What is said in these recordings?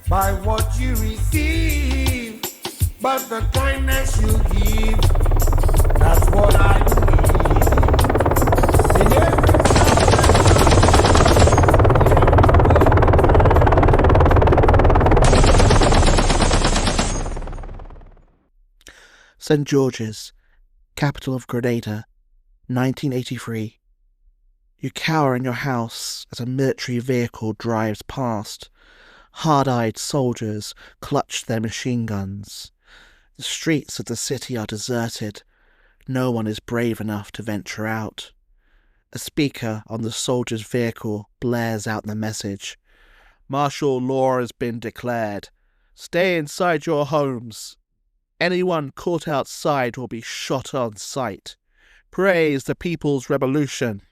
by what you receive, but the kindness you give, that's what I believe. In every St. George's, capital of Grenada, 1983. You cower in your house as a military vehicle drives past. Hard-eyed soldiers clutch their machine guns. The streets of the city are deserted. No one is brave enough to venture out. A speaker on the soldier's vehicle blares out the message. Martial law has been declared. Stay inside your homes. Anyone caught outside will be shot on sight. Praise the People's Revolution.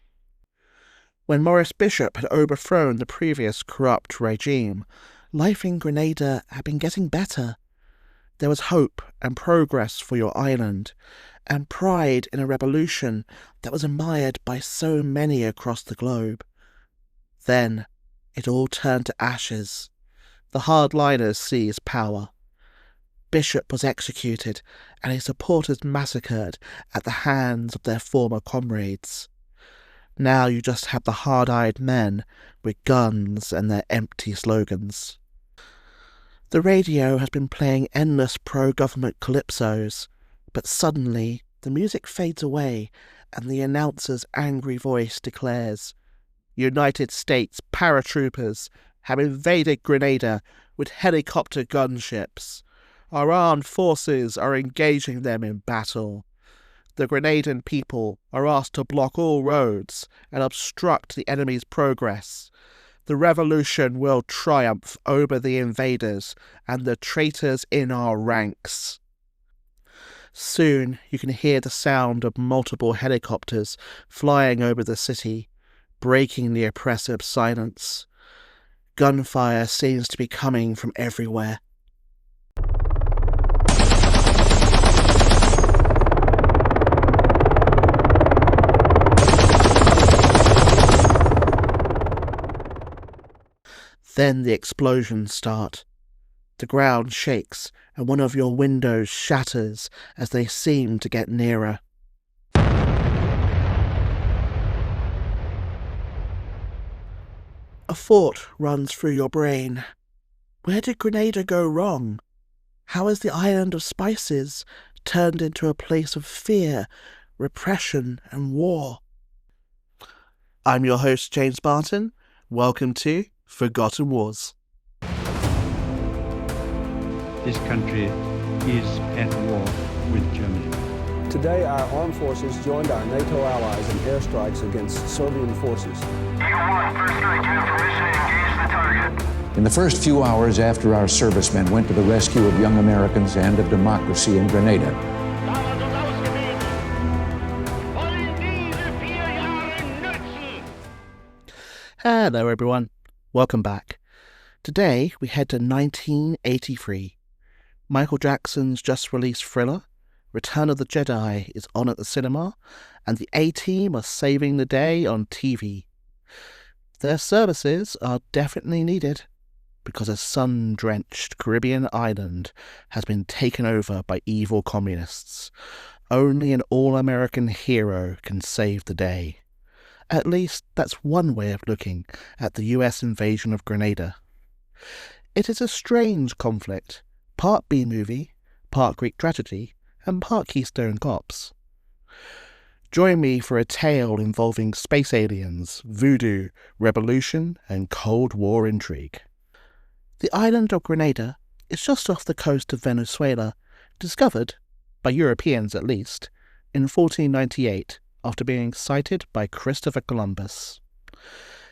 When Maurice Bishop had overthrown the previous corrupt regime, life in Grenada had been getting better. There was hope and progress for your island, and pride in a revolution that was admired by so many across the globe. Then it all turned to ashes. The hardliners seized power. Bishop was executed and his supporters massacred at the hands of their former comrades. Now you just have the hard-eyed men with guns and their empty slogans. The radio has been playing endless pro-government calypsos, but suddenly the music fades away and the announcer's angry voice declares, United States paratroopers have invaded Grenada with helicopter gunships. Our armed forces are engaging them in battle. The Grenadan people are asked to block all roads and obstruct the enemy's progress. The revolution will triumph over the invaders and the traitors in our ranks. Soon you can hear the sound of multiple helicopters flying over the city, breaking the oppressive silence. Gunfire seems to be coming from everywhere. Then the explosions start. The ground shakes and one of your windows shatters as they seem to get nearer. A thought runs through your brain. Where did Grenada go wrong? How has the island of spices turned into a place of fear, repression and war? I'm your host, James Barton. Welcome to Forgotten Wars. This country is at war with Germany. Today, our armed forces joined our NATO allies in airstrikes against Serbian forces. Eagle 1, first strike, you have permission to engage the target. In the first few hours after our servicemen went to the rescue of young Americans and of democracy in Grenada, Hello everyone, welcome back. Today we head to 1983. Michael Jackson's just-released thriller, Return of the Jedi, is on at the cinema, and the A-Team are saving the day on TV. Their services are definitely needed, because a sun-drenched Caribbean island has been taken over by evil communists. Only an all-American hero can save the day. At least that's one way of looking at the US invasion of Grenada. It is a strange conflict, part B-movie, part Greek tragedy, and part Keystone Cops. Join me for a tale involving space aliens, voodoo, revolution, and Cold War intrigue. The island of Grenada is just off the coast of Venezuela, discovered, by Europeans at least, in 1498 after being sighted by Christopher Columbus.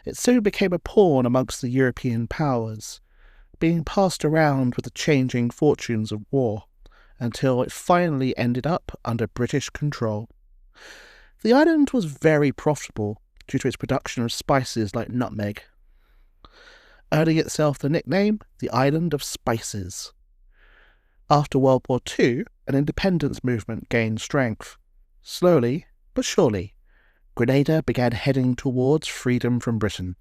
It soon became a pawn amongst the European powers, being passed around with the changing fortunes of war, until it finally ended up under British control. The island was very profitable due to its production of spices like nutmeg, earning itself the nickname the Island of Spices. After World War II, an independence movement gained strength. Slowly, but surely, Grenada began heading towards freedom from Britain.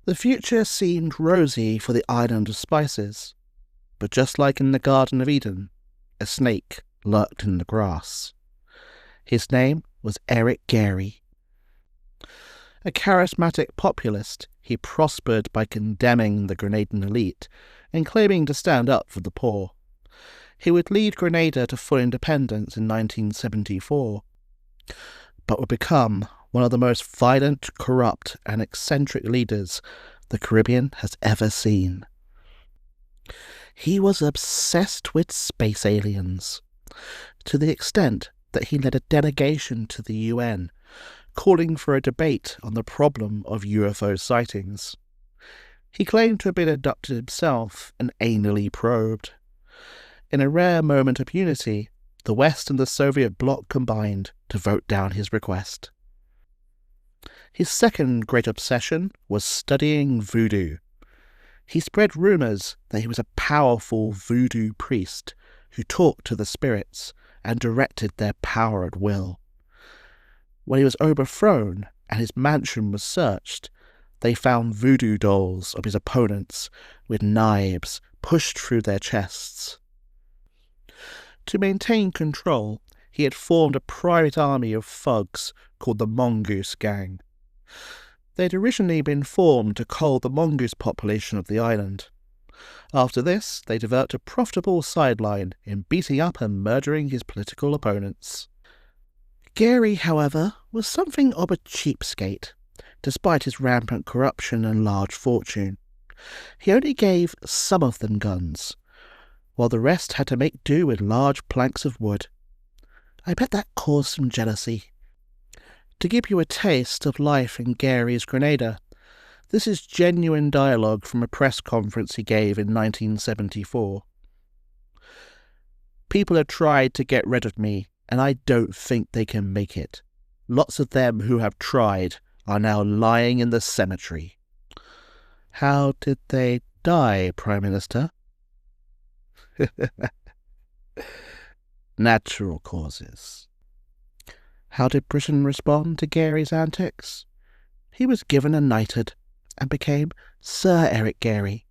The future seemed rosy for the island of spices, but just like in the Garden of Eden, a snake lurked in the grass. His name was Eric Gary. A charismatic populist, he prospered by condemning the Grenadian elite and claiming to stand up for the poor. He would lead Grenada to full independence in 1974, but would become one of the most violent, corrupt, and eccentric leaders the Caribbean has ever seen. He was obsessed with space aliens, to the extent that he led a delegation to the UN, calling for a debate on the problem of UFO sightings. He claimed to have been abducted himself and anally probed. In a rare moment of unity, the West and the Soviet bloc combined to vote down his request. His second great obsession was studying voodoo. He spread rumours that he was a powerful voodoo priest who talked to the spirits and directed their power at will. When he was overthrown and his mansion was searched, they found voodoo dolls of his opponents with knives pushed through their chests. To maintain control, he had formed a private army of thugs called the Mongoose Gang. They had originally been formed to cull the mongoose population of the island. After this, they developed a profitable sideline in beating up and murdering his political opponents. Gary, however, was something of a cheapskate, despite his rampant corruption and large fortune. He only gave some of them guns, while the rest had to make do with large planks of wood. I bet that caused some jealousy. To give you a taste of life in Gary's Grenada, this is genuine dialogue from a press conference he gave in 1974. People have tried to get rid of me, and I don't think they can make it. Lots of them who have tried are now lying in the cemetery. How did they die, Prime Minister? Natural causes. How did Britain respond to Gary's antics? He was given a knighthood and became Sir Eric Gary.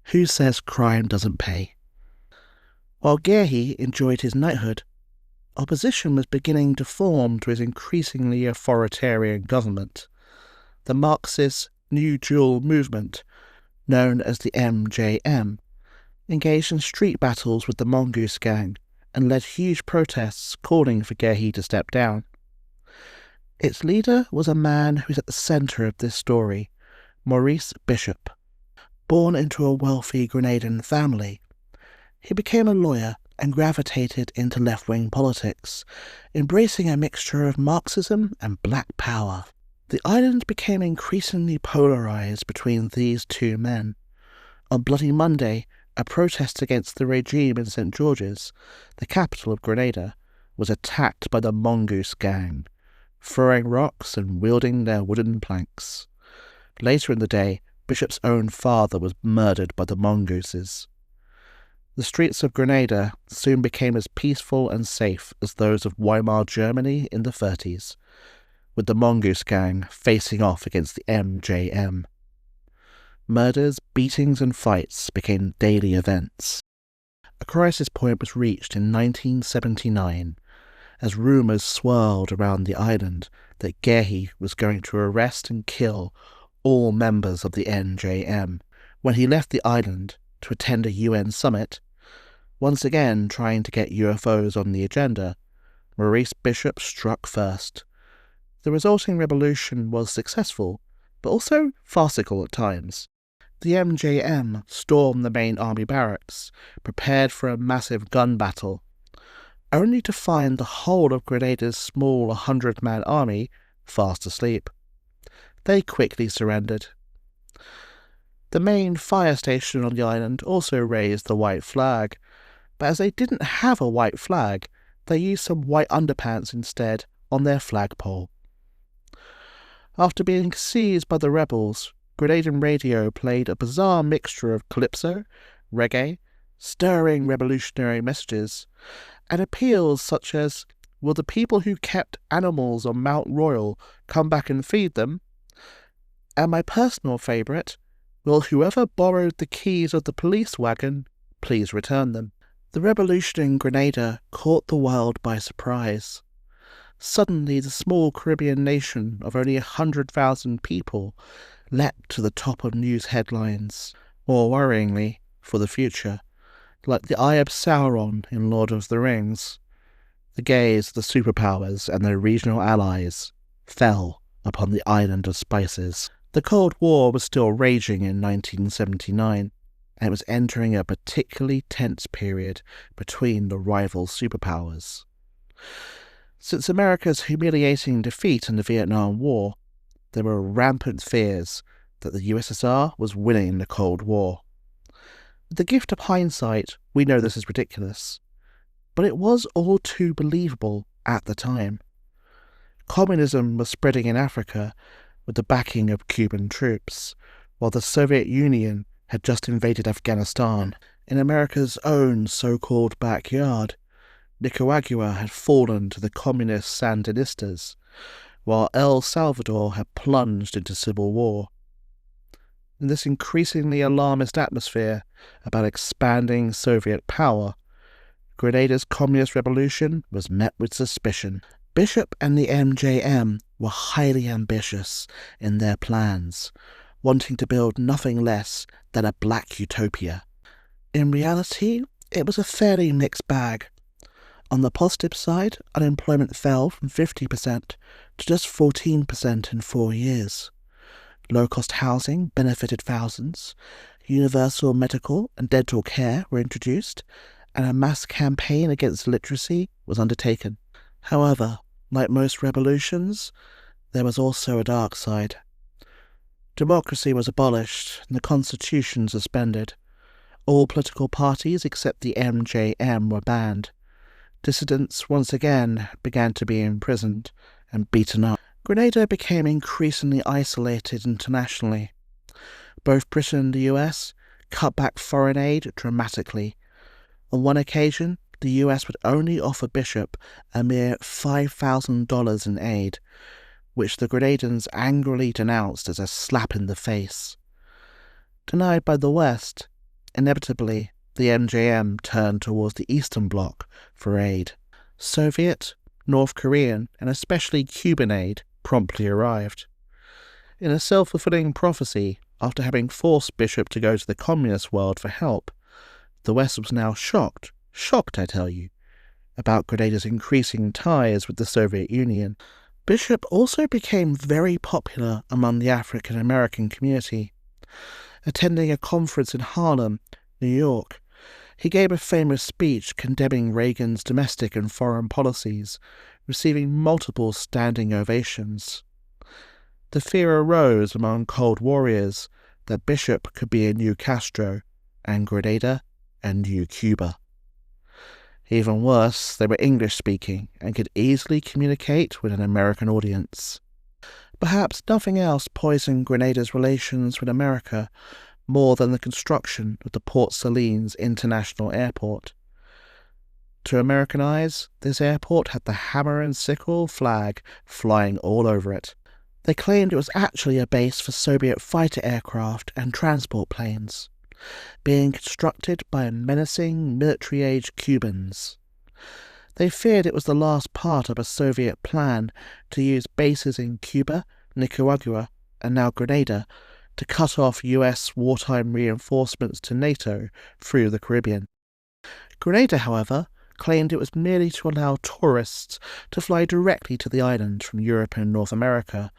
Who says crime doesn't pay? While Gary enjoyed his knighthood, opposition was beginning to form to his increasingly authoritarian government. The Marxist New Dual movement, known as the MJM, engaged in street battles with the Mongoose Gang and led huge protests calling for Gary to step down. Its leader was a man who is at the centre of this story, Maurice Bishop. Born into a wealthy Grenadian family, he became a lawyer and gravitated into left-wing politics, embracing a mixture of Marxism and black power. The island became increasingly polarised between these two men. On Bloody Monday, a protest against the regime in St. George's, the capital of Grenada, was attacked by the Mongoose Gang, throwing rocks and wielding their wooden planks. Later in the day, Bishop's own father was murdered by the mongooses. The streets of Grenada soon became as peaceful and safe as those of Weimar Germany in the 30s, with the Mongoose Gang facing off against the MJM. Murders, beatings and fights became daily events. A crisis point was reached in 1979 as rumours swirled around the island that Gary was going to arrest and kill all members of the MJM. When he left the island to attend a UN summit, once again trying to get UFOs on the agenda, Maurice Bishop struck first. The resulting revolution was successful, but also farcical at times. The MJM stormed the main army barracks, prepared for a massive gun battle, only to find the whole of Grenada's small 100-man army fast asleep. They quickly surrendered. The main fire station on the island also raised the white flag, but as they didn't have a white flag, they used some white underpants instead on their flagpole. After being seized by the rebels, Grenadian radio played a bizarre mixture of calypso, reggae, stirring revolutionary messages, and appeals such as, "Will the people who kept animals on Mount Royal come back and feed them?" And my personal favourite, will whoever borrowed the keys of the police wagon please return them? The revolution in Grenada caught the world by surprise. Suddenly, the small Caribbean nation of only 100,000 people leapt to the top of news headlines, more worryingly, for the future, like the eye of Sauron in Lord of the Rings. The gaze of the superpowers and their regional allies fell upon the island of spices. The Cold War was still raging in 1979, and it was entering a particularly tense period between the rival superpowers. Since America's humiliating defeat in the Vietnam War, there were rampant fears that the USSR was winning the Cold War. With the gift of hindsight, we know this is ridiculous, but it was all too believable at the time. Communism was spreading in Africa with the backing of Cuban troops, while the Soviet Union had just invaded Afghanistan. In America's own so-called backyard, Nicaragua had fallen to the communist Sandinistas, while El Salvador had plunged into civil war. In this increasingly alarmist atmosphere about expanding Soviet power, Grenada's communist revolution was met with suspicion. Bishop and the MJM were highly ambitious in their plans, wanting to build nothing less than a black utopia. In reality, it was a fairly mixed bag. On the positive side, unemployment fell from 50% to just 14% in 4 years. Low-cost housing benefited thousands, universal medical and dental care were introduced, and a mass campaign against illiteracy was undertaken. However, like most revolutions, there was also a dark side. Democracy was abolished and the constitution suspended. All political parties except the MJM were banned. Dissidents once again began to be imprisoned and beaten up. Grenada became increasingly isolated internationally. Both Britain and the US cut back foreign aid dramatically. On one occasion, the US would only offer Bishop a mere $5,000 in aid, which the Grenadans angrily denounced as a slap in the face. Denied by the West, inevitably, the MJM turned towards the Eastern Bloc for aid. Soviet, North Korean, and especially Cuban aid promptly arrived. In a self-fulfilling prophecy, after having forced Bishop to go to the communist world for help, the West was now shocked I tell you, about Grenada's increasing ties with the Soviet Union. Bishop also became very popular among the African American community. Attending a conference in Harlem, New York, he gave a famous speech condemning Reagan's domestic and foreign policies, receiving multiple standing ovations. The fear arose among Cold Warriors that Bishop could be a new Castro, and Grenada a new Cuba. Even worse, they were English-speaking and could easily communicate with an American audience. Perhaps nothing else poisoned Grenada's relations with America more than the construction of the Port Salines International Airport. To American eyes, this airport had the hammer and sickle flag flying all over it. They claimed it was actually a base for Soviet fighter aircraft and transport planes, being constructed by menacing military-age Cubans. They feared it was the last part of a Soviet plan to use bases in Cuba, Nicaragua, and now Grenada to cut off US wartime reinforcements to NATO through the Caribbean. Grenada, however, claimed it was merely to allow tourists to fly directly to the island from Europe and North America,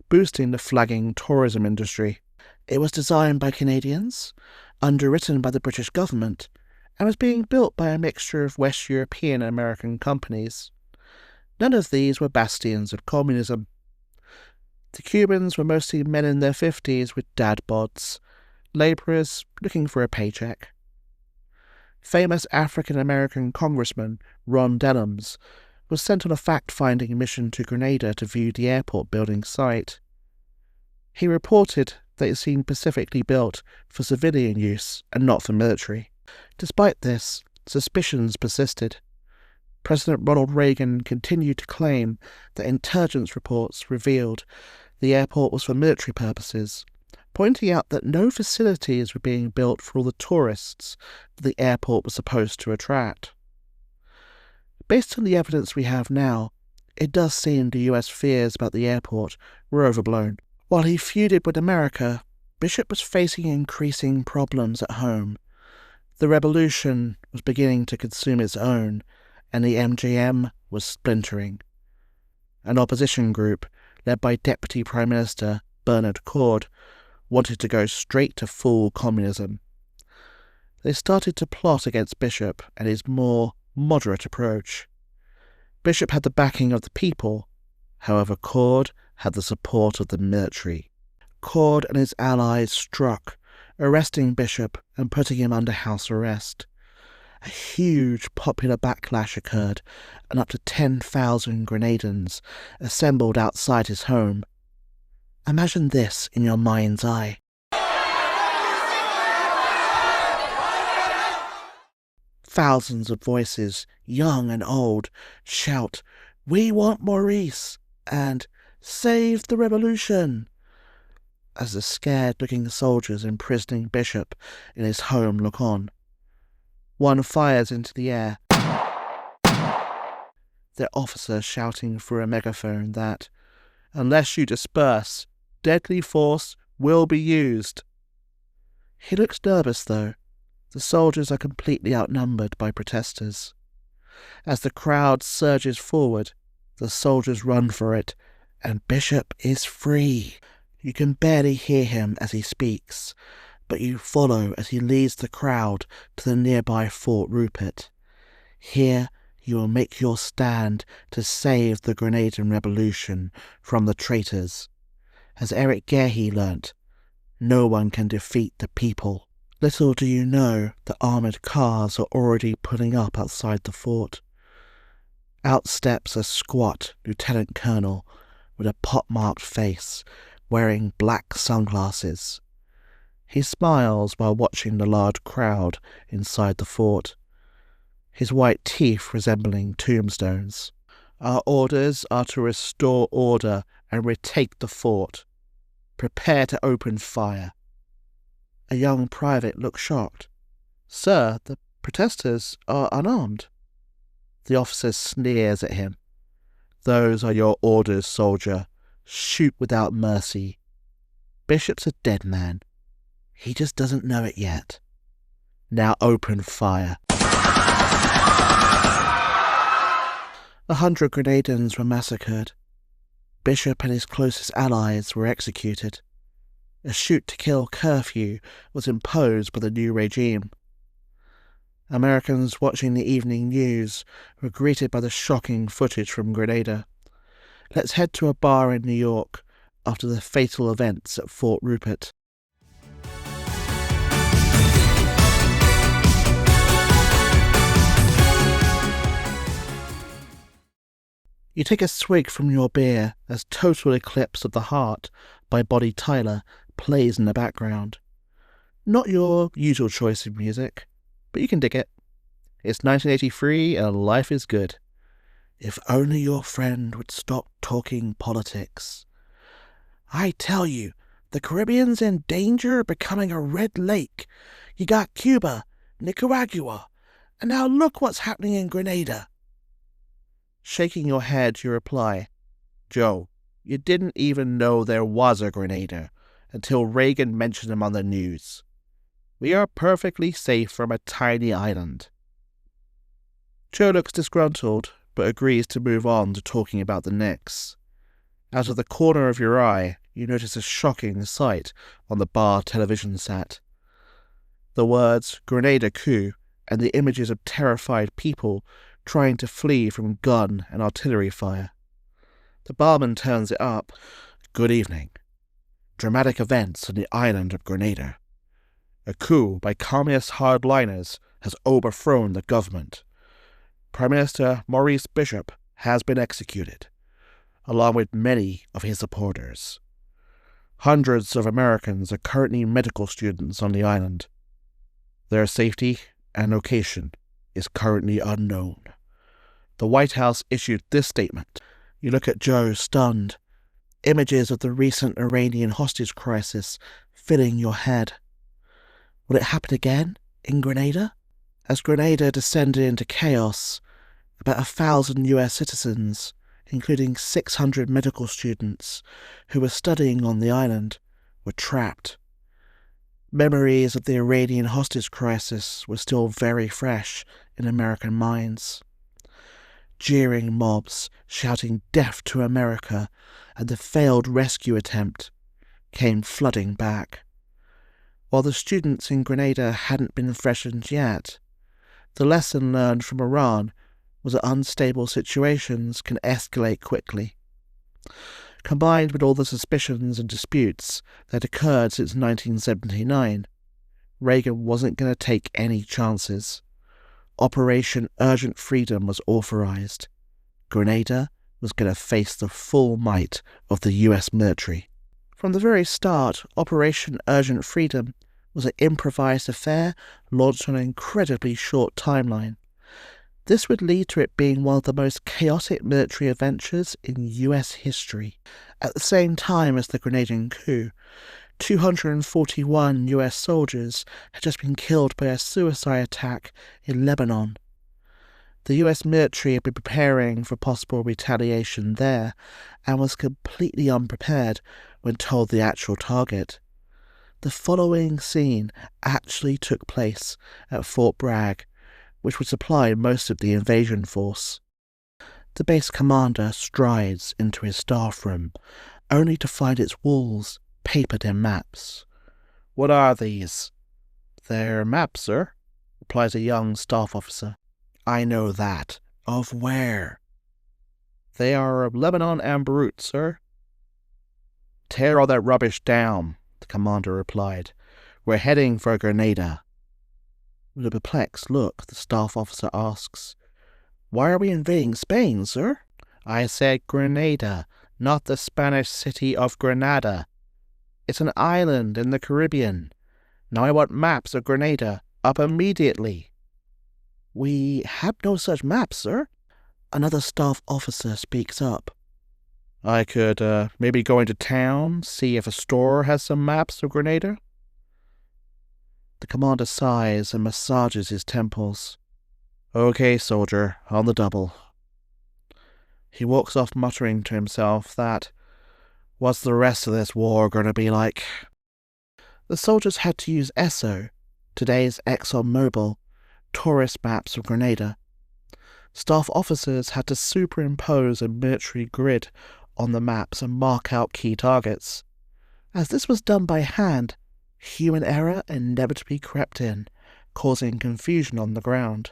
boosting the flagging tourism industry. It was designed by Canadians, underwritten by the British government, and was being built by a mixture of West European and American companies. None of these were bastions of communism. The Cubans were mostly men in their 50s with dad bods, labourers looking for a paycheck. Famous African-American Congressman Ron Dellums was sent on a fact-finding mission to Grenada to view the airport building site. He reported that it seemed specifically built for civilian use and not for military. Despite this, suspicions persisted. President Ronald Reagan continued to claim that intelligence reports revealed The airport was for military purposes, pointing out that no facilities were being built for all the tourists that the airport was supposed to attract. Based on the evidence we have now, it does seem the US fears about the airport were overblown. While he feuded with America, Bishop was facing increasing problems at home. The revolution was beginning to consume its own, and the MGM was splintering. An opposition group, led by Deputy Prime Minister Bernard Cord, wanted to go straight to full communism. They started to plot against Bishop and his more moderate approach. Bishop had the backing of the people, however Cord had the support of the military. Cord and his allies struck, arresting Bishop and putting him under house arrest. A huge popular backlash occurred, and up to 10,000 Grenadans assembled outside his home. Imagine this in your mind's eye. Thousands of voices, young and old, shout, "We want Maurice!" and "Save the revolution!" as the scared-looking soldiers imprisoning Bishop in his home look on. One fires into the air, their officer shouting through a megaphone that, "Unless you disperse, deadly force will be used." He looks nervous, though. The soldiers are completely outnumbered by protesters. As the crowd surges forward, the soldiers run for it, and Bishop is free. You can barely hear him as he speaks, but you follow as he leads the crowd to the nearby Fort Rupert. Here you will make your stand to save the Grenadan Revolution from the traitors. As Eric Gearhey learnt, no one can defeat the people. Little do you know that armoured cars are already pulling up outside the fort. Out steps a squat lieutenant colonel with a pock-marked face, wearing black sunglasses. He smiles while watching the large crowd inside the fort, his white teeth resembling tombstones. "Our orders are to restore order and retake the fort. Prepare to open fire." A young private looks shocked. "Sir, the protesters are unarmed." The officer sneers at him. "Those are your orders, soldier. Shoot without mercy. Bishop's a dead man. He just doesn't know it yet. Now open fire." 100 Grenadans were massacred. Bishop and his closest allies were executed. A shoot-to-kill curfew was imposed by the new regime. Americans watching the evening news were greeted by the shocking footage from Grenada. Let's head to a bar in New York after the fatal events at Fort Rupert. You take a swig from your beer as Total Eclipse of the Heart by Bonnie Tyler plays in the background. Not your usual choice of music, but you can dig it. It's 1983 and life is good. If only your friend would stop talking politics. I tell you, the Caribbean's in danger of becoming a red lake. You got Cuba, Nicaragua, and now look what's happening in Grenada. Shaking your head, you reply, Joe, you didn't even know there was a Grenada until Reagan mentioned him on the news. We are perfectly safe from a tiny island. Joe looks disgruntled, but agrees to move on to talking about the Knicks. Out of the corner of your eye, you notice a shocking sight on the bar television set. The words Grenada coup and the images of terrified people trying to flee from gun and artillery fire. The barman turns it up. Good evening. Dramatic events on the island of Grenada. A coup by communist hardliners has overthrown the government. Prime Minister Maurice Bishop has been executed, along with many of his supporters. Hundreds of Americans are currently medical students on the island. Their safety and location is currently unknown. The White House issued this statement. You look at Joe, stunned. Images of the recent Iranian hostage crisis filling your head. Will it happen again in Grenada? As Grenada descended into chaos, about 1,000 US citizens, including 600 medical students who were studying on the island, were trapped. Memories of the Iranian hostage crisis were still very fresh in American minds. Jeering mobs shouting "Death to America" and the failed rescue attempt came flooding back. While the students in Grenada hadn't been freshened yet, the lesson learned from Iran was that unstable situations can escalate quickly. Combined with all the suspicions and disputes that had occurred since 1979, Reagan wasn't going to take any chances. Operation Urgent Freedom was authorized. Grenada was going to face the full might of the US military. From the very start, Operation Urgent Freedom was an improvised affair launched on an incredibly short timeline. This would lead to it being one of the most chaotic military adventures in US history. At the same time as the Grenadian coup, 241 US soldiers had just been killed by a suicide attack in Lebanon. The US military had been preparing for possible retaliation there and was completely unprepared when told the actual target. The following scene actually took place at Fort Bragg, which would supply most of the invasion force. The base commander strides into his staff room, only to find its walls papered in maps. "What are these?" "They're maps, sir," replies a young staff officer. "I know that. Of where?" "They are of Lebanon and Beirut, sir." "Tear all that rubbish down," the commander replied. "We're heading for Grenada." With a perplexed look, the staff officer asks, "Why are we invading Spain, sir?" "I said Grenada, not the Spanish city of Grenada. It's an island in the Caribbean. Now I want maps of Grenada up immediately." "We have no such maps, sir." Another staff officer speaks up. "I could maybe go into town, see if a store has some maps of Grenada." The commander sighs and massages his temples. "Okay, soldier, on the double." He walks off muttering to himself that, what's the rest of this war going to be like? The soldiers had to use ESSO, today's ExxonMobil, tourist maps of Grenada. Staff officers had to superimpose a military grid on the maps and mark out key targets. As this was done by hand, human error inevitably crept in, causing confusion on the ground.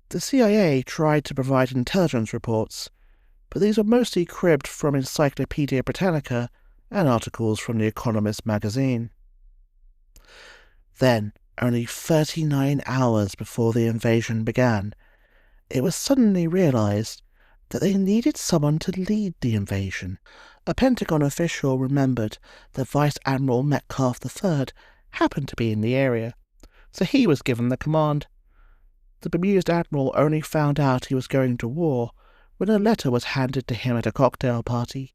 The CIA tried to provide intelligence reports, but these were mostly cribbed from Encyclopedia Britannica and articles from The Economist magazine. Then, only 39 hours before the invasion began, it was suddenly realized that they needed someone to lead the invasion. A Pentagon official remembered that Vice Admiral Metcalf III happened to be in the area, so he was given the command. The bemused admiral only found out he was going to war when a letter was handed to him at a cocktail party.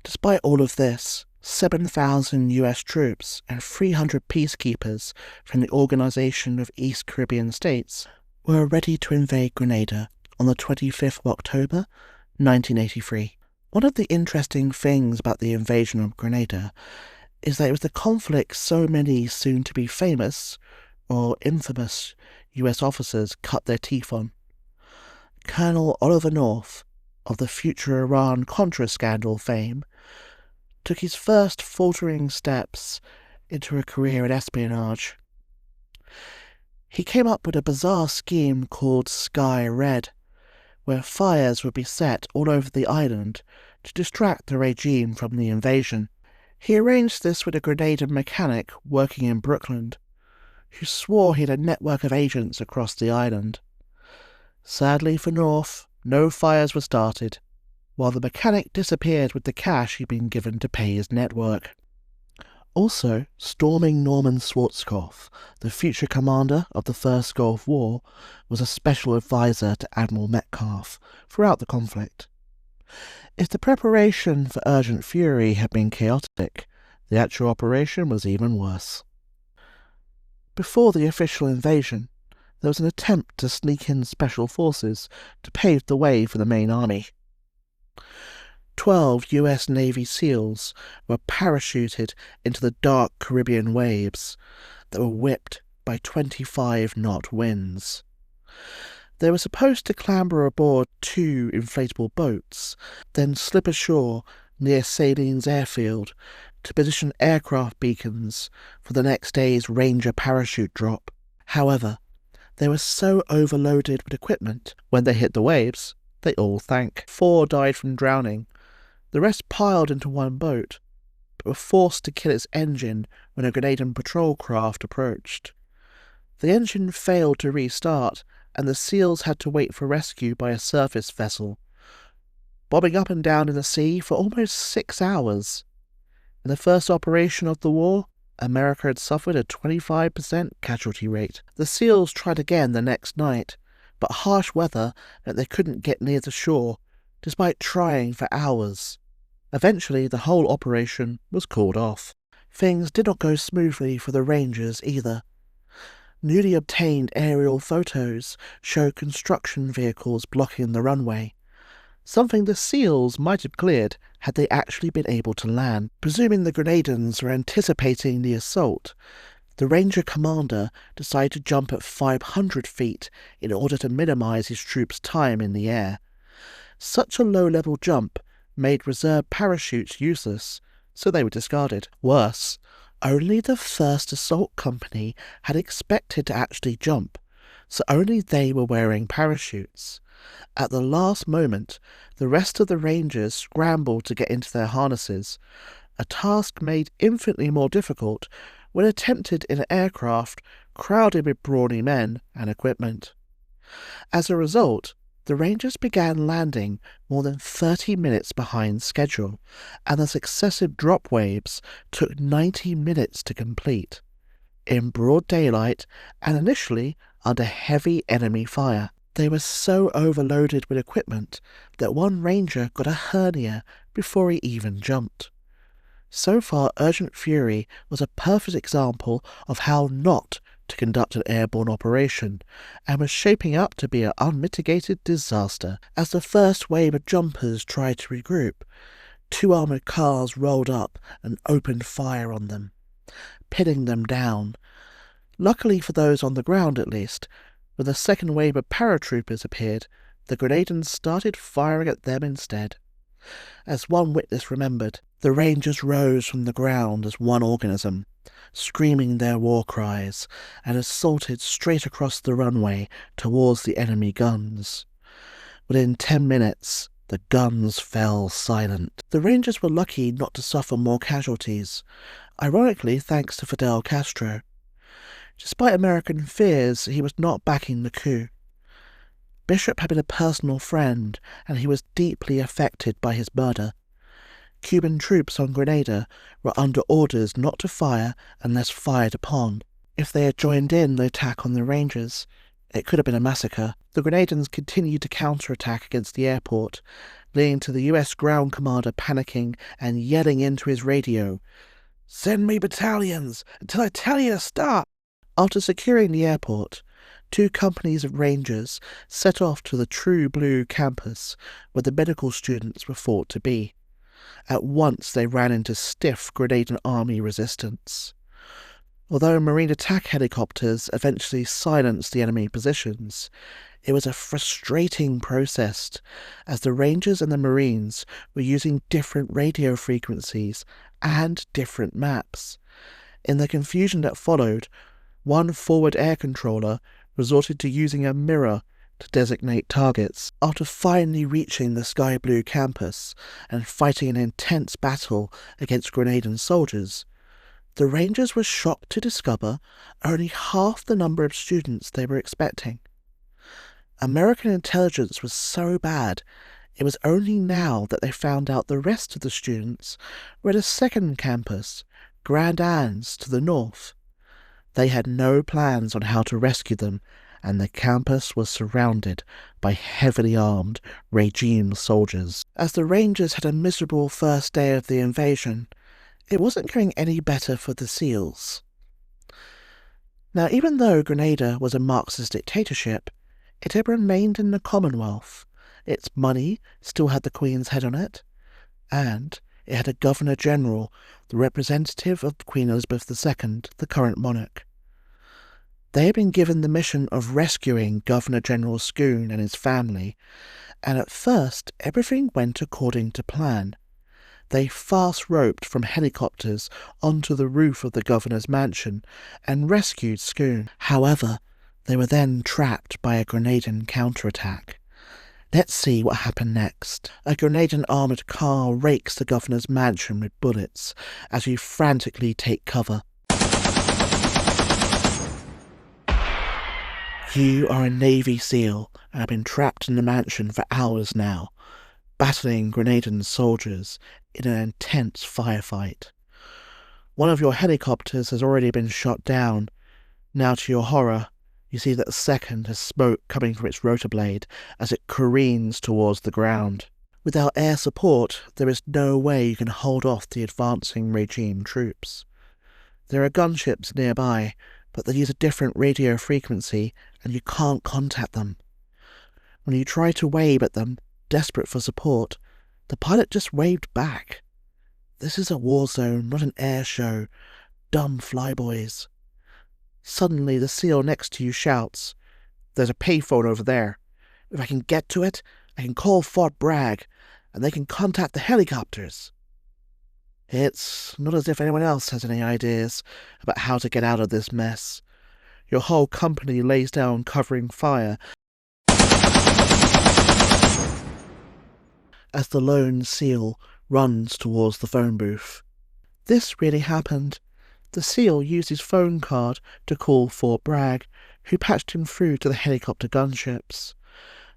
Despite all of this, 7,000 US troops and 300 peacekeepers from the Organization of East Caribbean States were ready to invade Grenada on the 25th of October, 1983. One of the interesting things about the invasion of Grenada is that it was the conflict so many soon-to-be famous, or infamous, US officers cut their teeth on. Colonel Oliver North, of the future Iran-Contra scandal fame, took his first faltering steps into a career in espionage. He came up with a bizarre scheme called Sky Red, where fires would be set all over the island to distract the regime from the invasion. He arranged this with a Grenadian mechanic working in Brooklyn, who swore he had a network of agents across the island. Sadly for North, no fires were started, while the mechanic disappeared with the cash he'd been given to pay his network. Also, storming Norman Schwarzkopf, the future commander of the First Gulf War, was a special advisor to Admiral Metcalf throughout the conflict. If the preparation for Urgent Fury had been chaotic, the actual operation was even worse. Before the official invasion, there was an attempt to sneak in special forces to pave the way for the main army. 12 US Navy SEALs were parachuted into the dark Caribbean waves that were whipped by 25-knot winds. They were supposed to clamber aboard 2 inflatable boats, then slip ashore near Salines Airfield to position aircraft beacons for the next day's Ranger parachute drop. However, they were so overloaded with equipment, when they hit the waves, they all sank. 4 died from drowning. The rest piled into one boat, but were forced to kill its engine when a Grenadan patrol craft approached. The engine failed to restart, and the SEALs had to wait for rescue by a surface vessel, bobbing up and down in the sea for almost 6 hours. In the first operation of the war, America had suffered a 25% casualty rate. The SEALs tried again the next night, but harsh weather meant they couldn't get near the shore, despite trying for hours. Eventually, the whole operation was called off. Things did not go smoothly for the Rangers either. Newly obtained aerial photos show construction vehicles blocking the runway, something the SEALs might have cleared had they actually been able to land. Presuming the Grenadans were anticipating the assault, the Ranger commander decided to jump at 500 feet in order to minimize his troops' time in the air. Such a low-level jump made reserve parachutes useless, so they were discarded. Worse, only the first assault company had expected to actually jump, so only they were wearing parachutes. At the last moment, the rest of the Rangers scrambled to get into their harnesses, a task made infinitely more difficult when attempted in an aircraft crowded with brawny men and equipment. As a result, the Rangers began landing more than 30 minutes behind schedule, and the successive drop waves took 90 minutes to complete, in broad daylight and initially under heavy enemy fire. They were so overloaded with equipment that one Ranger got a hernia before he even jumped. So far, Urgent Fury was a perfect example of how not to conduct an airborne operation, and was shaping up to be an unmitigated disaster. As the first wave of jumpers tried to regroup, 2 armoured cars rolled up and opened fire on them, pinning them down. Luckily for those on the ground at least, when the second wave of paratroopers appeared, the Grenadans started firing at them instead. As one witness remembered, the Rangers rose from the ground as one organism, screaming their war cries, and assaulted straight across the runway towards the enemy guns. Within 10 minutes, the guns fell silent. The Rangers were lucky not to suffer more casualties, ironically thanks to Fidel Castro. Despite American fears, he was not backing the coup. Bishop had been a personal friend, and he was deeply affected by his murder. Cuban troops on Grenada were under orders not to fire unless fired upon. If they had joined in the attack on the Rangers, it could have been a massacre. The Grenadans continued to counterattack against the airport, leading to the US ground commander panicking and yelling into his radio, "Send me battalions until I tell you to stop!" After securing the airport, 2 companies of Rangers set off to the True Blue campus where the medical students were thought to be. At once they ran into stiff Grenadan army resistance. Although Marine attack helicopters eventually silenced the enemy positions, it was a frustrating process as the Rangers and the Marines were using different radio frequencies and different maps. In the confusion that followed, one forward air controller resorted to using a mirror to designate targets. After finally reaching the Sky Blue campus and fighting an intense battle against Grenadan soldiers, the Rangers were shocked to discover only half the number of students they were expecting. American intelligence was so bad, it was only now that they found out the rest of the students were at a second campus, Grand Anse, to the north. They had no plans on how to rescue them, and the campus was surrounded by heavily armed regime soldiers. As the Rangers had a miserable first day of the invasion, it wasn't going any better for the SEALs. Now, even though Grenada was a Marxist dictatorship, it had remained in the Commonwealth. Its money still had the Queen's head on it, and it had a Governor-General, the representative of Queen Elizabeth II, the current monarch. They had been given the mission of rescuing Governor-General Scone and his family, and at first everything went according to plan. They fast-roped from helicopters onto the roof of the governor's mansion and rescued Scone. However, they were then trapped by a Grenadan counterattack. Let's see what happened next. A Grenadan armoured car rakes the governor's mansion with bullets as you frantically take cover. You are a Navy SEAL and have been trapped in the mansion for hours now, battling Grenadan soldiers in an intense firefight. One of your helicopters has already been shot down. Now, to your horror, you see that the second has smoke coming from its rotor blade as it careens towards the ground. Without air support, there is no way you can hold off the advancing regime troops. There are gunships nearby, but they use a different radio frequency and you can't contact them. When you try to wave at them, desperate for support, the pilot just waved back. This is a war zone, not an air show. Dumb flyboys. Suddenly the SEAL next to you shouts, "There's a payphone over there. If I can get to it, I can call Fort Bragg, and they can contact the helicopters." It's not as if anyone else has any ideas about how to get out of this mess. Your whole company lays down covering fire as the lone SEAL runs towards the phone booth. This really happened. The SEAL used his phone card to call Fort Bragg, who patched him through to the helicopter gunships.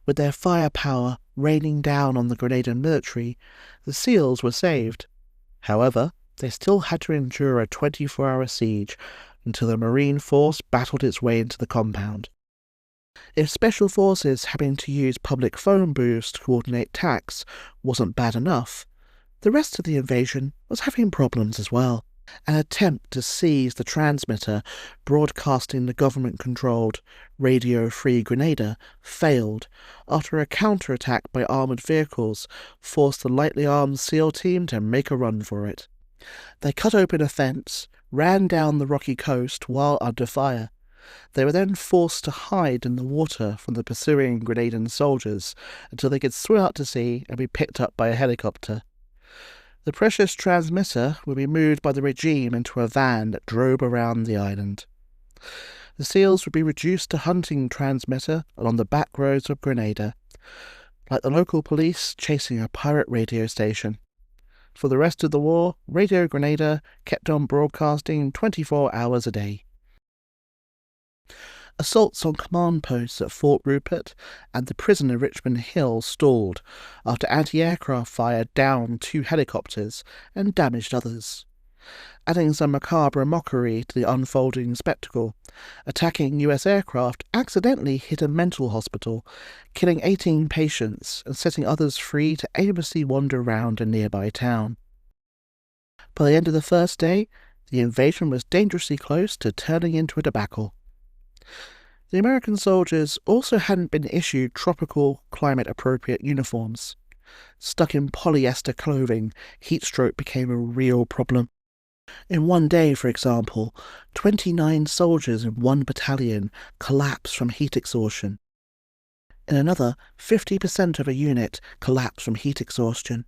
With their firepower raining down on the Grenadan military, the SEALs were saved. However, they still had to endure a 24-hour siege until the Marine Force battled its way into the compound. If Special Forces having to use public phone booths to coordinate attacks wasn't bad enough, the rest of the invasion was having problems as well. An attempt to seize the transmitter broadcasting the government-controlled Radio Free Grenada failed after a counterattack by armoured vehicles forced the lightly armed SEAL team to make a run for it. They cut open a fence, ran down the rocky coast while under fire. They were then forced to hide in the water from the pursuing Grenadan soldiers until they could swim out to sea and be picked up by a helicopter. The precious transmitter would be moved by the regime into a van that drove around the island. The SEALs would be reduced to hunting transmitter along the back roads of Grenada, like the local police chasing a pirate radio station. For the rest of the war, Radio Grenada kept on broadcasting 24 hours a day. Assaults on command posts at Fort Rupert and the prison at Richmond Hill stalled after anti-aircraft fire downed 2 helicopters and damaged others. Adding some macabre mockery to the unfolding spectacle, attacking US aircraft accidentally hit a mental hospital, killing 18 patients and setting others free to aimlessly wander around a nearby town. By the end of the first day, the invasion was dangerously close to turning into a debacle. The American soldiers also hadn't been issued tropical, climate-appropriate uniforms. Stuck in polyester clothing, heat stroke became a real problem. In one day, for example, 29 soldiers in one battalion collapsed from heat exhaustion. In another, 50% of a unit collapsed from heat exhaustion.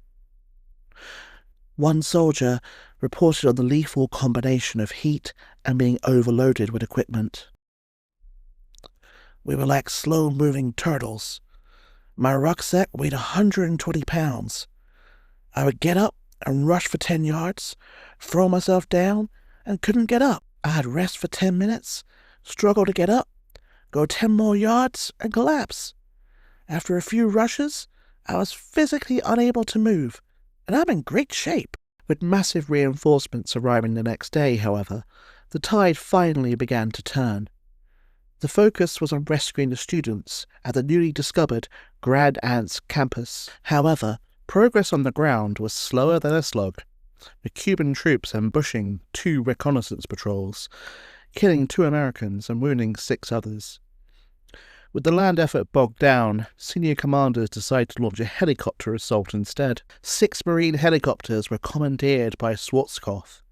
One soldier reported on the lethal combination of heat and being overloaded with equipment. "We were like slow-moving turtles. My rucksack weighed 120 pounds. I would get up and rush for 10 yards, throw myself down, and couldn't get up. I'd rest for 10 minutes, struggle to get up, go 10 more yards, and collapse. After a few rushes, I was physically unable to move, and I'm in great shape." With massive reinforcements arriving the next day, however, the tide finally began to turn. The focus was on rescuing the students at the newly discovered Grand Anse campus. However, progress on the ground was slower than a slug, with Cuban troops ambushing 2 reconnaissance patrols, killing 2 Americans and wounding 6 others. With the land effort bogged down, senior commanders decided to launch a helicopter assault instead. 6 Marine helicopters were commandeered by Schwarzkopf,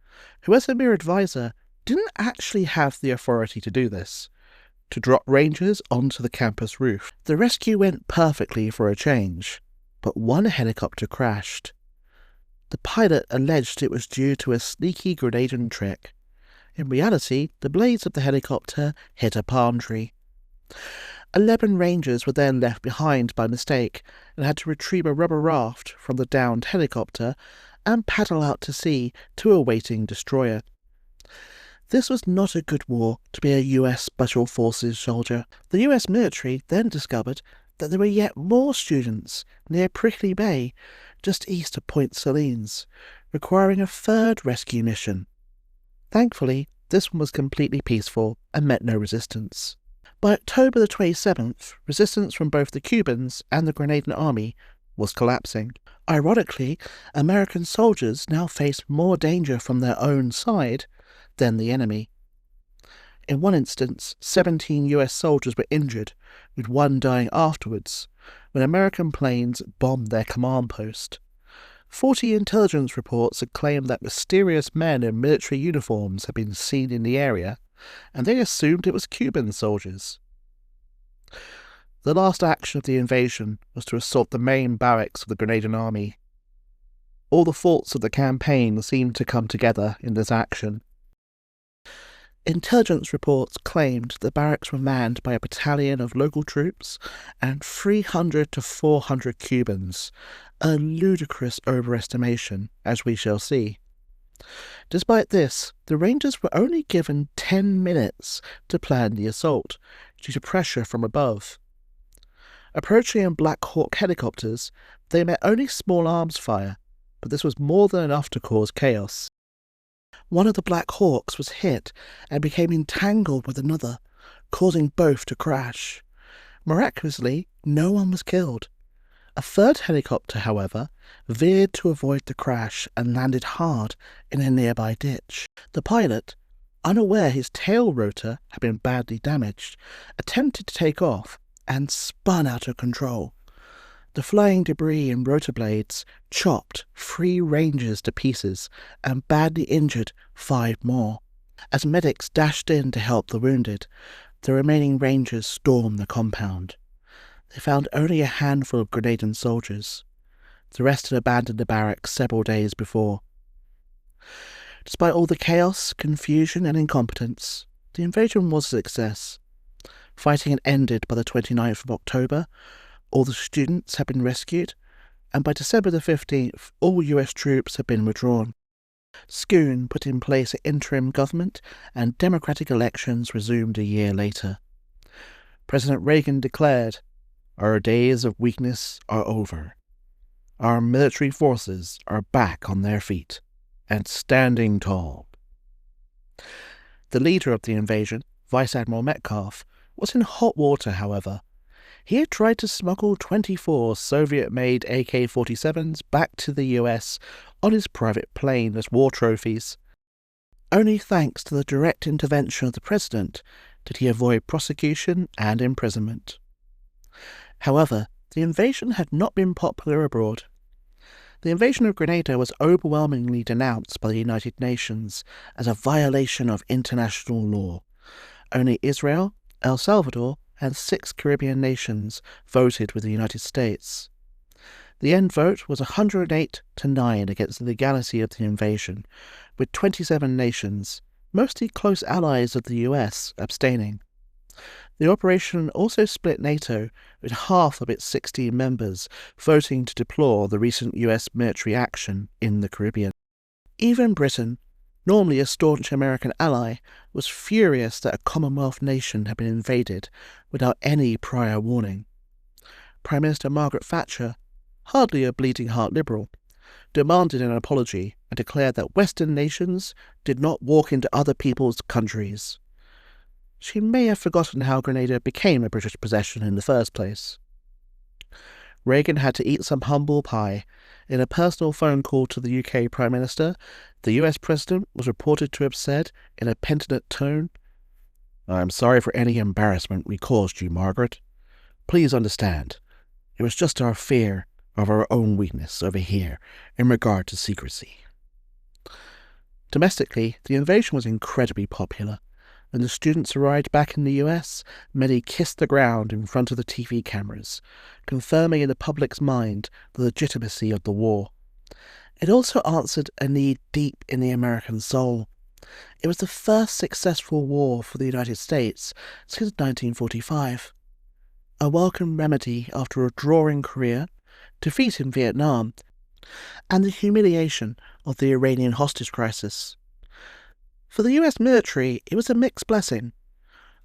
who as a mere advisor didn't actually have the authority to do this, to drop Rangers onto the campus roof. The rescue went perfectly for a change, but one helicopter crashed. The pilot alleged it was due to a sneaky Grenadian trick. In reality, the blades of the helicopter hit a palm tree. 11 Rangers were then left behind by mistake and had to retrieve a rubber raft from the downed helicopter and paddle out to sea to a waiting destroyer. This was not a good war to be a US Special Forces soldier. The US military then discovered that there were yet more students near Prickly Bay, just east of Point Salines, requiring a 3rd rescue mission. Thankfully, this one was completely peaceful and met no resistance. By October the 27th, resistance from both the Cubans and the Grenadian army was collapsing. Ironically, American soldiers now faced more danger from their own side than the enemy. In one instance, 17 US soldiers were injured, with 1 dying afterwards, when American planes bombed their command post. 40 intelligence reports had claimed that mysterious men in military uniforms had been seen in the area, and they assumed it was Cuban soldiers. The last action of the invasion was to assault the main barracks of the Grenadian army. All the faults of the campaign seemed to come together in this action. Intelligence reports claimed the barracks were manned by a battalion of local troops and 300 to 400 Cubans, a ludicrous overestimation, as we shall see. Despite this, the Rangers were only given 10 minutes to plan the assault, due to pressure from above. Approaching in Black Hawk helicopters, they met only small arms fire, but this was more than enough to cause chaos. One of the Black Hawks was hit and became entangled with another, causing both to crash. Miraculously, no one was killed. A 3rd helicopter, however, veered to avoid the crash and landed hard in a nearby ditch. The pilot, unaware his tail rotor had been badly damaged, attempted to take off and spun out of control. The flying debris and rotor blades chopped 3 Rangers to pieces and badly injured 5 more. As medics dashed in to help the wounded, the remaining Rangers stormed the compound. They found only a handful of Grenadian soldiers. The rest had abandoned the barracks several days before. Despite all the chaos, confusion and incompetence, the invasion was a success. Fighting had ended by the 29th of October, all the students had been rescued, and by December the 15th, all US troops had been withdrawn. Schoon put in place an interim government, and democratic elections resumed a year later. President Reagan declared, "Our days of weakness are over. Our military forces are back on their feet, and standing tall." The leader of the invasion, Vice Admiral Metcalf, was in hot water, however. He had tried to smuggle 24 Soviet-made AK-47s back to the US on his private plane as war trophies. Only thanks to the direct intervention of the president did he avoid prosecution and imprisonment. However, the invasion had not been popular abroad. The invasion of Grenada was overwhelmingly denounced by the United Nations as a violation of international law. Only Israel, El Salvador, and 6 Caribbean nations voted with the United States. The end vote was 108 to 9 against the legality of the invasion, with 27 nations, mostly close allies of the US, abstaining. The operation also split NATO, with half of its 16 members voting to deplore the recent US military action in the Caribbean. Even Britain, normally a staunch American ally, was furious that a Commonwealth nation had been invaded without any prior warning. Prime Minister Margaret Thatcher, hardly a bleeding-heart liberal, demanded an apology and declared that Western nations did not walk into other people's countries. she may have forgotten how Grenada became a British possession in the first place. Reagan had to eat some humble pie. In a personal phone call to the UK Prime Minister, the US President was reported to have said, in a penitent tone, "I am sorry for any embarrassment we caused you, Margaret. Please understand, it was just our fear of our own weakness over here in regard to secrecy." Domestically, the invasion was incredibly popular. When the students arrived back in the US, many kissed the ground in front of the TV cameras, confirming in the public's mind the legitimacy of the war. It also answered a need deep in the American soul. It was the first successful war for the United States since 1945. A welcome remedy after a draw in Korea, defeat in Vietnam, and the humiliation of the Iranian hostage crisis. For the US military, it was a mixed blessing.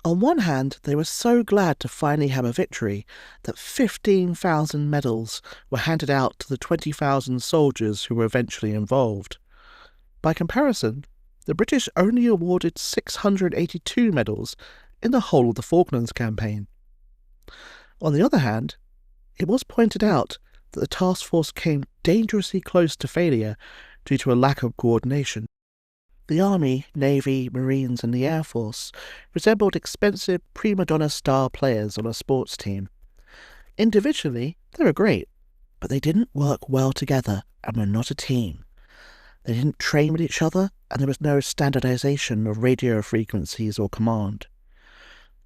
On one hand, they were so glad to finally have a victory that 15,000 medals were handed out to the 20,000 soldiers who were eventually involved. By comparison, the British only awarded 682 medals in the whole of the Falklands campaign. On the other hand, it was pointed out that the task force came dangerously close to failure due to a lack of coordination. The Army, Navy, Marines and the Air Force resembled expensive prima donna star players on a sports team. Individually, they were great, but they didn't work well together and were not a team. They didn't train with each other, and there was no standardization of radio frequencies or command.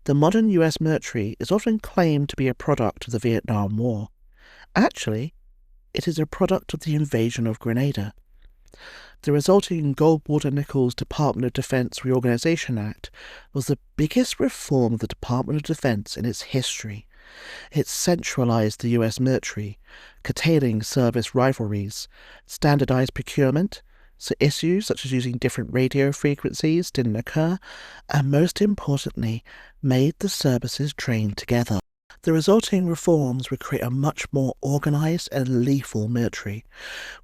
The modern US military is often claimed to be a product of the Vietnam War. Actually, it is a product of the Invasion of Grenada. The resulting Goldwater-Nichols Department of Defense Reorganization Act was the biggest reform of the Department of Defense in its history. It centralized the US military, curtailing service rivalries, standardized procurement, so issues such as using different radio frequencies didn't occur, and most importantly, made the services train together. The resulting reforms would create a much more organised and lethal military,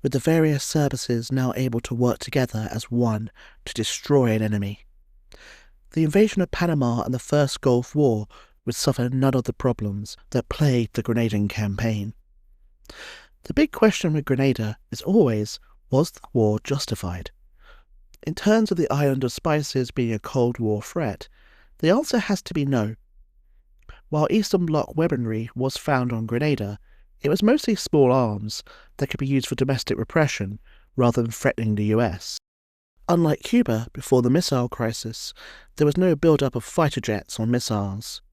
with the various services now able to work together as one to destroy an enemy. The invasion of Panama and the First Gulf War would suffer none of the problems that plagued the Grenadian campaign. The big question with Grenada is always, was the war justified? In terms of the island of spices being a Cold War threat, the answer has to be no. While Eastern Bloc weaponry was found on Grenada, it was mostly small arms that could be used for domestic repression rather than threatening the US. Unlike Cuba before the missile crisis, there was no build-up of fighter jets on missiles.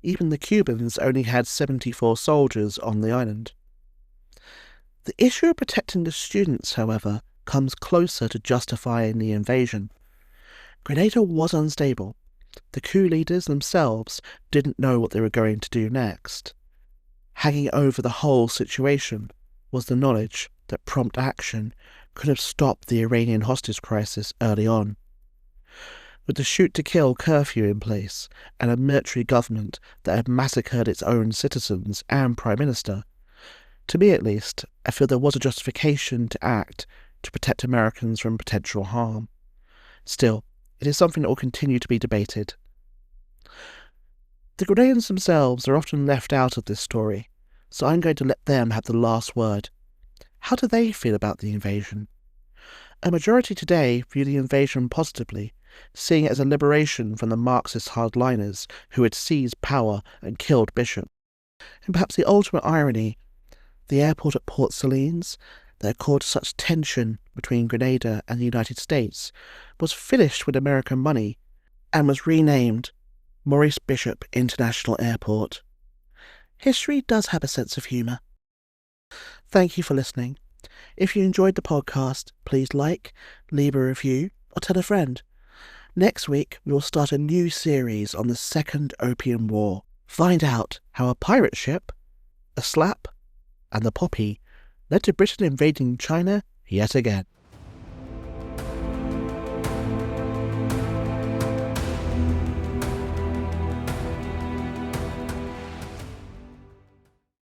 Even the Cubans only had 74 soldiers on the island. The issue of protecting the students, however, comes closer to justifying the invasion. Grenada was unstable. The coup leaders themselves didn't know what they were going to do next. Hanging over the whole situation was the knowledge that prompt action could have stopped the Iranian hostage crisis early on. With the shoot-to-kill curfew in place and a military government that had massacred its own citizens and Prime Minister, to me at least, I feel there was a justification to act to protect Americans from potential harm. Still, it is something that will continue to be debated. The Grenadians themselves are often left out of this story, so I'm going to let them have the last word. How do they feel about the invasion? A majority today view the invasion positively, seeing it as a liberation from the Marxist hardliners who had seized power and killed Bishop. And perhaps the ultimate irony, the airport at Port Salines, that caused such tension between Grenada and the United States, was finished with American money and was renamed Maurice Bishop International Airport. History does have a sense of humour. Thank you for listening. If you enjoyed the podcast, please like, leave a review, or tell a friend. Next week, we will start a new series on the Second Opium War. Find out how a pirate ship, a slap, and the poppy led to Britain invading China yet again.